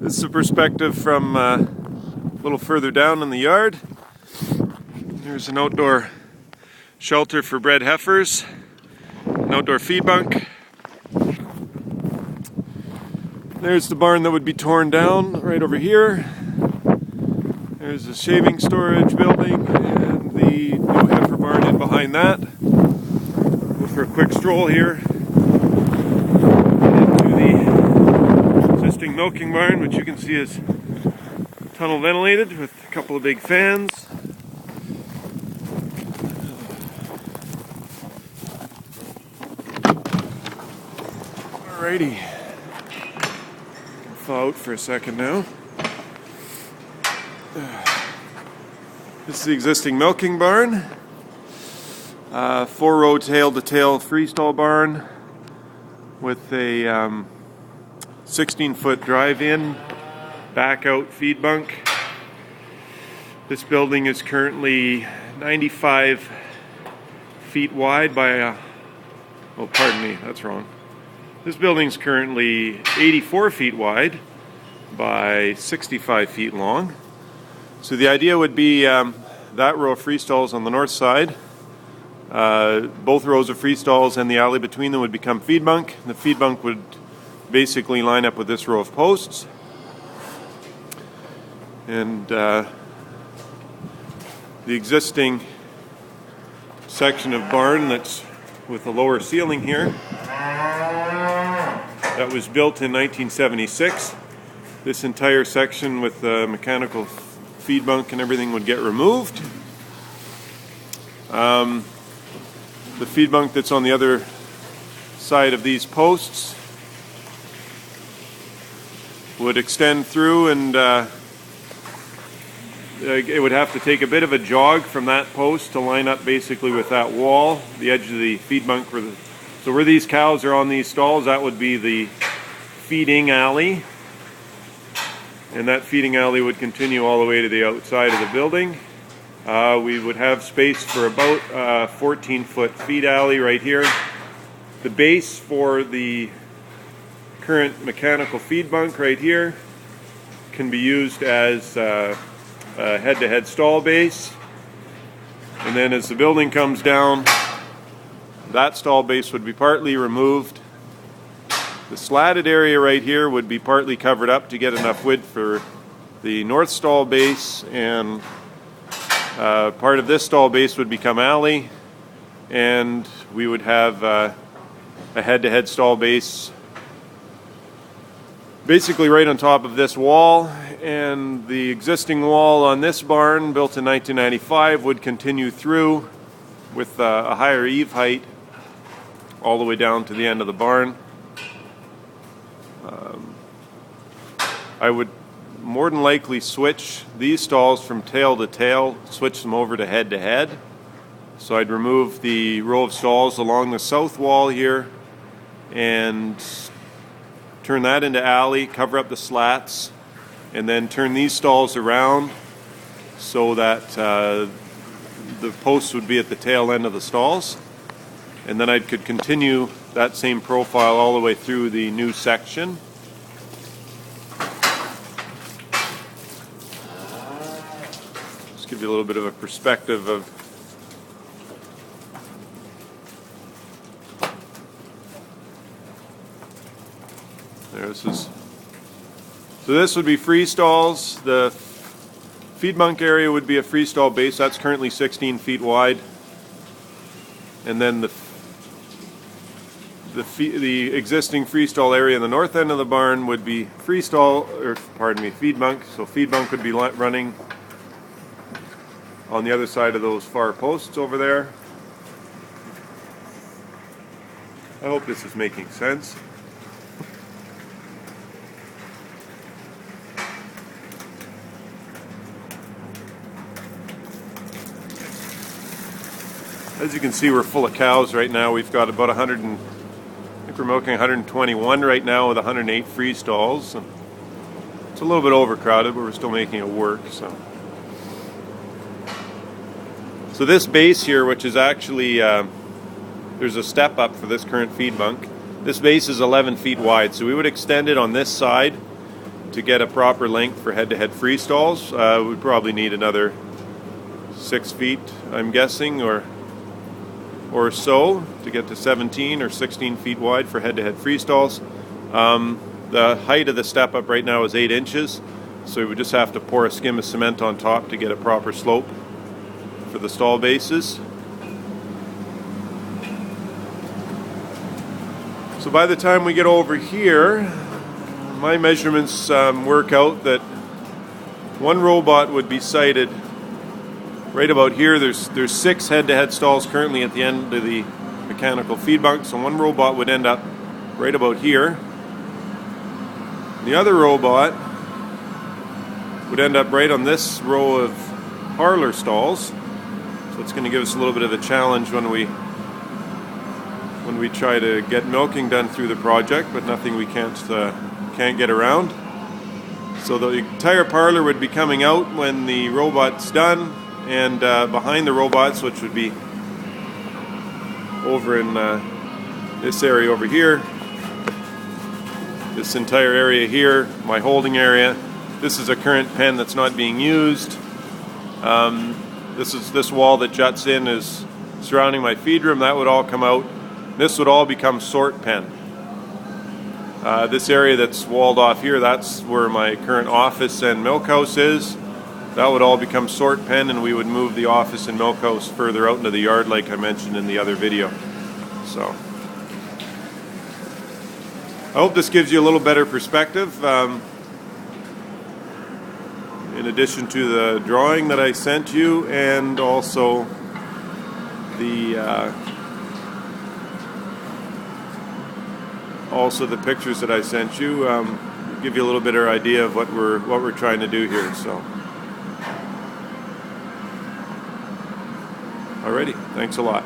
This is a perspective from a little further down in the yard. There's an outdoor shelter for bred heifers, an outdoor feed bunk. There's the barn that would be torn down right over here. There's a shaving storage building and the new heifer barn in behind that. Go for a quick stroll here into the existing milking barn, which you can see is tunnel ventilated with a couple of big fans. Alrighty, fall out for a second now. This is the existing milking barn. 4-row tail-to-tail freestall barn with a 16-foot drive-in, back-out feed bunk. This building is currently 95 feet wide by oh, pardon me, that's wrong. This building is currently 84 feet wide by 65 feet long. So the idea would be that row of freestalls on the north side. Both rows of freestalls and the alley between them would become feed bunk. The feed bunk would basically line up with this row of posts. And the existing section of barn that's with a lower ceiling here, that was built in 1976. This entire section with the mechanical feed bunk and everything would get removed. The feed bunk that's on the other side of these posts would extend through, and it would have to take a bit of a jog from that post to line up basically with that wall, the edge of the feed bunk. So where these cows are on these stalls, that would be the feeding alley. And that feeding alley would continue all the way to the outside of the building. We would have space for about a 14-foot feed alley right here. The base for the current mechanical feed bunk right here can be used as a head-to-head stall base. And then as the building comes down, that stall base would be partly removed. The slatted area right here would be partly covered up to get enough width for the north stall base, and part of this stall base would become alley, and we would have a head-to-head stall base basically right on top of this wall. And the existing wall on this barn, built in 1995, would continue through with a higher eave height all the way down to the end of the barn. I would more than likely switch these stalls from tail to tail, switch them over to head to head. So I'd remove the row of stalls along the south wall here and turn that into alley, cover up the slats, and then turn these stalls around so that the posts would be at the tail end of the stalls. And then I could continue that same profile all the way through the new section. Just give you a little bit of a perspective of there. So this would be free stalls. The feed bunk area would be a free stall base. That's currently 16 feet wide. And then the existing freestall area in the north end of the barn would be feed bunk. So feed bunk would be running on the other side of those far posts over there. I hope this is making sense. As you can see, we're full of cows right now. We've got about 100 and I think we're milking 121 right now with 108 free stalls. And it's a little bit overcrowded, but we're still making it work. So this base here, which is actually there's a step up for this current feed bunk. This base is 11 feet wide, so we would extend it on this side to get a proper length for head-to-head free stalls, we'd probably need another 6 feet, I'm guessing, or so, to get to 17 or 16 feet wide for head-to-head free stalls. The height of the step up right now is 8 inches, so we would just have to pour a skim of cement on top to get a proper slope for the stall bases. So by the time we get over here, my measurements work out that one robot would be sited right about here. There's 6 head-to-head stalls currently at the end of the mechanical feed bunk, so one robot would end up right about here. The other robot would end up right on this row of parlor stalls, so it's going to give us a little bit of a challenge when we try to get milking done through the project, but nothing we can't get around. So the entire parlor would be coming out when the robot's done, and behind the robots, which would be over in this area over here, this entire area here, my holding area. This is a current pen that's not being used. This wall that juts in is surrounding my feed room. That would all come out. This would all become sort pen. This area that's walled off here, that's where my current office and milk house is. That would all become sort pen, and we would move the office and milk house further out into the yard like I mentioned in the other video. So I hope this gives you a little better perspective. In addition to the drawing that I sent you, and also the pictures that I sent you, give you a little bit of idea of what we're trying to do here. So, alrighty, thanks a lot.